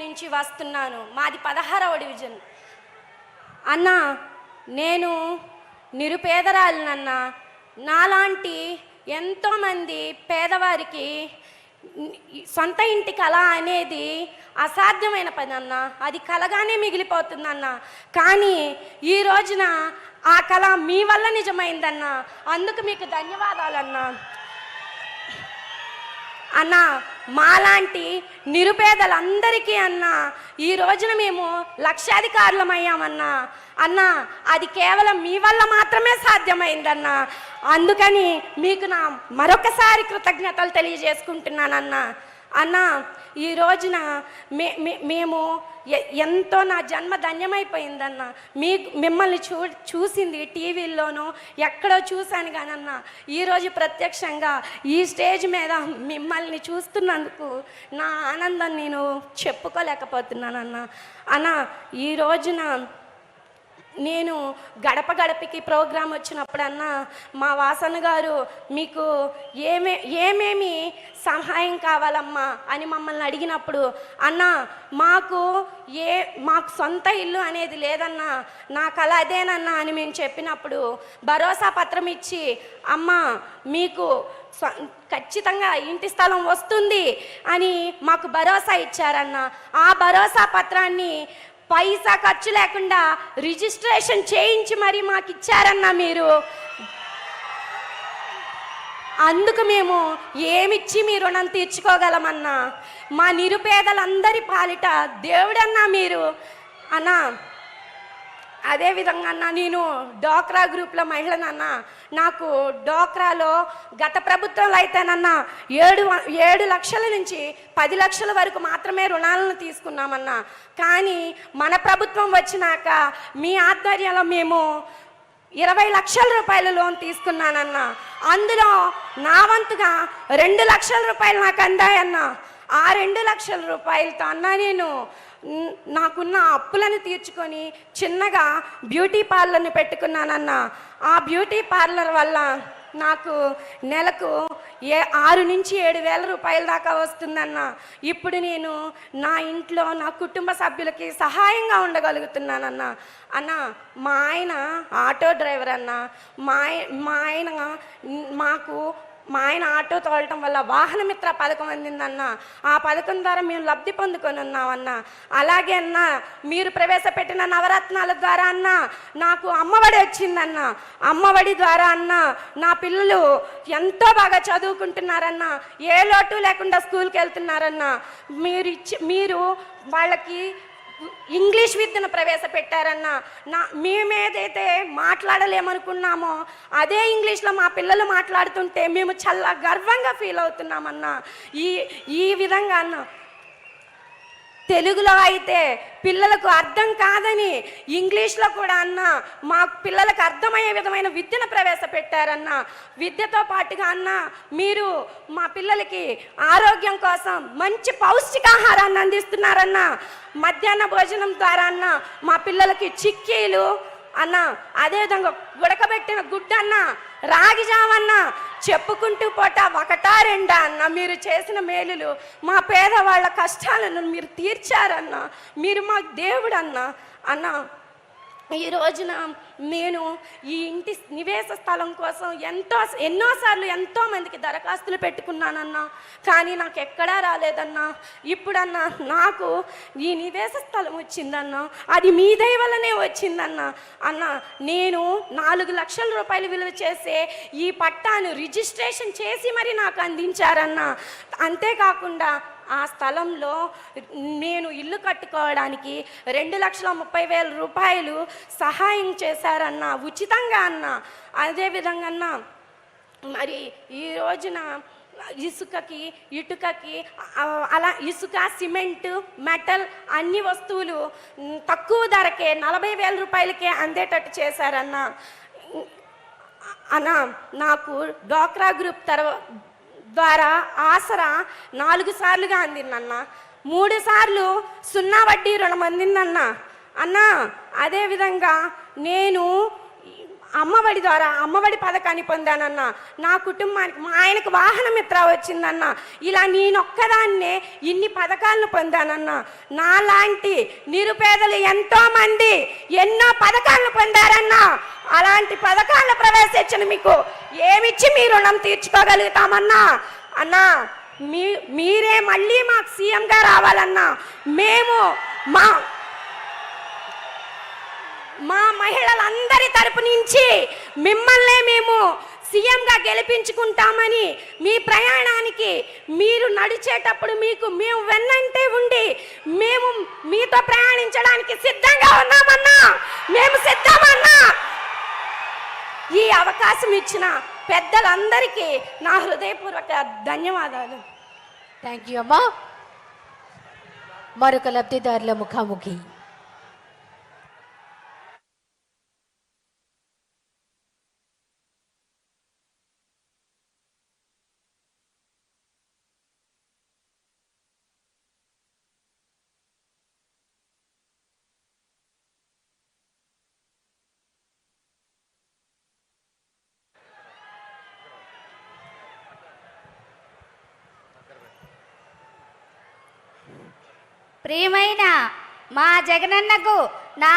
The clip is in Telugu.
నుంచి వస్తున్నాను. మాది 16వ డివిజన్. అన్న, నేను నిరుపేదరాలనన్న. నాలాంటి ఎంతోమంది పేదవారికి సొంత ఇంటి కళ అనేది అసాధ్యమైన పని అన్న. అది కలగానే మిగిలిపోతుందన్న. కానీ ఈ రోజున ఆ కళ మీ వల్ల నిజమైందన్న. అందుకు మీకు ధన్యవాదాలన్నా. అన్న, మాలాంటి నిరుపేదలందరికీ అన్న ఈ రోజున మేము లక్షాధికారులమయ్యామన్నా. అన్న, అది కేవలం మీ వల్ల మాత్రమే సాధ్యమైందన్న. అందుకని మీకు నా మరొకసారి కృతజ్ఞతలు తెలియజేసుకుంటున్నానన్నా. అన్న, ఈ రోజున మేము ఎంతో నా జన్మ ధన్యమైపోయిందన్న. మిమ్మల్ని చూసింది టీవీల్లోనూ ఎక్కడో చూశాను కానన్న, ఈరోజు ప్రత్యక్షంగా ఈ స్టేజ్ మీద మిమ్మల్ని చూస్తున్నందుకు నా ఆనందం నేను చెప్పుకోలేకపోతున్నానన్న. అన్న, ఈ రోజున నేను గడప గడపకి ప్రోగ్రాం వచ్చినప్పుడన్నా మా వాసన గారు మీకు ఏమేమి సహాయం కావాలమ్మా అని మమ్మల్ని అడిగినప్పుడు, అన్న మాకు సొంత ఇల్లు అనేది లేదన్నా, నా కళ అదేనన్నా అని మేము చెప్పినప్పుడు భరోసా పత్రం ఇచ్చి, అమ్మ మీకు ఖచ్చితంగా ఇంటి స్థలం వస్తుంది అని మాకు భరోసా ఇచ్చారన్న. ఆ భరోసా పత్రాన్ని పైసా ఖర్చు లేకుండా రిజిస్ట్రేషన్ చేయించి మరి మాకు ఇచ్చారన్నా మీరు. అందుకు మేము ఏమిచ్చి మీ రుణం తీర్చుకోగలమన్నా. మా నిరుపేదలందరి పాలిట దేవుడన్నా మీరు అన్నా. అదేవిధంగా అన్న, నేను డోక్రా గ్రూప్లో మహిళనన్నా. నాకు డోక్రాలో గత ప్రభుత్వంలో అయితేనన్నా 7 లక్షల నుంచి 10 లక్షల వరకు మాత్రమే రుణాలను తీసుకున్నామన్నా. కానీ మన ప్రభుత్వం వచ్చినాక మీ ఆధ్వర్యంలో మేము 20 లక్షల రూపాయల లోన్ తీసుకున్నానన్నా. అందులో నా వంతుగా 2 లక్షల రూపాయలు నాకు అందాయన్నా. ఆ 2 లక్షల రూపాయలతో అన్నా నేను నాకున్న అప్పులను తీర్చుకొని చిన్నగా బ్యూటీ పార్లర్ని పెట్టుకున్నానన్న. ఆ బ్యూటీ పార్లర్ వల్ల నాకు నెలకు 6 నుంచి 7 వేల రూపాయల దాకా వస్తుందన్న. ఇప్పుడు నేను నా ఇంట్లో నా కుటుంబ సభ్యులకి సహాయంగా ఉండగలుగుతున్నానన్న. అన్న, మా ఆయన ఆటో డ్రైవర్ అన్న. మా ఆయన ఆటో తోలటం వల్ల వాహన మిత్ర పథకం అందిందన్న. ఆ పథకం ద్వారా మేము లబ్ధి పొందుకొని ఉన్నామన్న. అలాగే అన్న, మీరు ప్రవేశపెట్టిన నవరత్నాల ద్వారా అన్న నాకు అమ్మఒడి వచ్చిందన్న. అమ్మఒడి ద్వారా అన్న నా పిల్లలు ఎంతో బాగా చదువుకుంటున్నారన్న. ఏ లోటు లేకుండా స్కూల్కి వెళ్తున్నారన్న. మీరు వాళ్ళకి ఇంగ్లీష్ విద్యను ప్రవేశపెట్టారన్న. మేమేదైతే మాట్లాడలేమనుకున్నామో అదే ఇంగ్లీష్లో మా పిల్లలు మాట్లాడుతుంటే మేము చాలా గర్వంగా ఫీల్ అవుతున్నామన్నా. ఈ విధంగా అన్న, తెలుగులో అయితే పిల్లలకు అర్థం కాదని ఇంగ్లీష్లో కూడా అన్న మా పిల్లలకు అర్థమయ్యే విధమైన విద్యను ప్రవేశపెట్టారన్న. విద్యతో పాటుగా అన్న మీరు మా పిల్లలకి ఆరోగ్యం కోసం మంచి పౌష్టికాహారాన్ని అందిస్తున్నారన్న. మధ్యాహ్న భోజనం ద్వారా అన్న మా పిల్లలకి చిక్కీలు అన్న, అదేవిధంగా ఉడకబెట్టిన గుడ్డన్న, రాగి జావన్న, చెప్పుకుంటూ పోట 1, 2 అన్న. మీరు చేసిన మేలులు మా పేదవాళ్ళ కష్టాలను మీరు తీర్చారన్న. మీరు మా దేవుడన్న. అన్న, ఈ రోజున నేను ఈ ఇంటి నివేశ స్థలం కోసం ఎన్నోసార్లు ఎంతోమందికి దరఖాస్తులు పెట్టుకున్నానన్నా. కానీ నాకు ఎక్కడా రాలేదన్నా. ఇప్పుడన్నా నాకు ఈ నివేశ స్థలం వచ్చిందన్నా. అది మీ దయ వల్లనే వచ్చిందన్నా. అన్న, నేను 4 లక్షల రూపాయలు విలువ చేసే ఈ పట్టాను రిజిస్ట్రేషన్ చేసి మరి నాకు అందించారన్నా. అంతేకాకుండా ఆ స్థలంలో నేను ఇల్లు కట్టుకోవడానికి 2,30,000 రూపాయలు సహాయం చేశారన్న, ఉచితంగా అన్న. అదేవిధంగా అన్న, మరి ఈ రోజున ఇసుకకి, ఇటుకకి, అలా ఇసుక, సిమెంటు, మెటల్ అన్ని వస్తువులు తక్కువ ధరకే 40,000 రూపాయలకే అందేటట్టు చేశారన్న. అన్న, నాకు డోక్రా గ్రూప్ ద్వారా ఆసరా 4 సార్లుగా అందిందన్న. 3 సార్లు 0 వడ్డీ రుణం అందిందన్న. అన్న, అదేవిధంగా నేను అమ్మఒడి ద్వారా అమ్మఒడి పథకాన్ని పొందానన్నా, నా కుటుంబానికి మా ఆయనకు వాహన మిత్ర వచ్చిందన్నా, ఇలా నేనొక్కదాన్నే ఇన్ని పథకాలను పొందానన్నా. నాలాంటి నిరుపేదలు ఎంతోమంది ఎన్నో పథకాలను పొందారన్నా. అలాంటి పథకాలను ప్రవేశించిన మీకు ఏమిచ్చి మీ రుణం తీర్చుకోగలుగుతామన్నా? అన్నా మీరే మళ్ళీ మాకు సీఎంగా రావాలన్నా. మేము మా మహిళలందరి తరపు నుంచి మిమ్మల్నే మేము సీఎంగా గెలిపించుకుంటామని, మీ ప్రయాణానికి మీరు నడిచేటప్పుడు మేము వెన్నంటే ఉండి మేము మీతో ప్రయాణించడానికి సిద్ధంగా ఉన్నామన్నా. మేము సిద్ధమన్నా. ఈ అవకాశం ఇచ్చిన పెద్దలందరికీ నా హృదయపూర్వక ధన్యవాదాలు. థ్యాంక్ యూ అమ్మా. మరొక లబ్ధిదారుల ముఖాముఖి. ప్రియమైన మా జగనన్నకు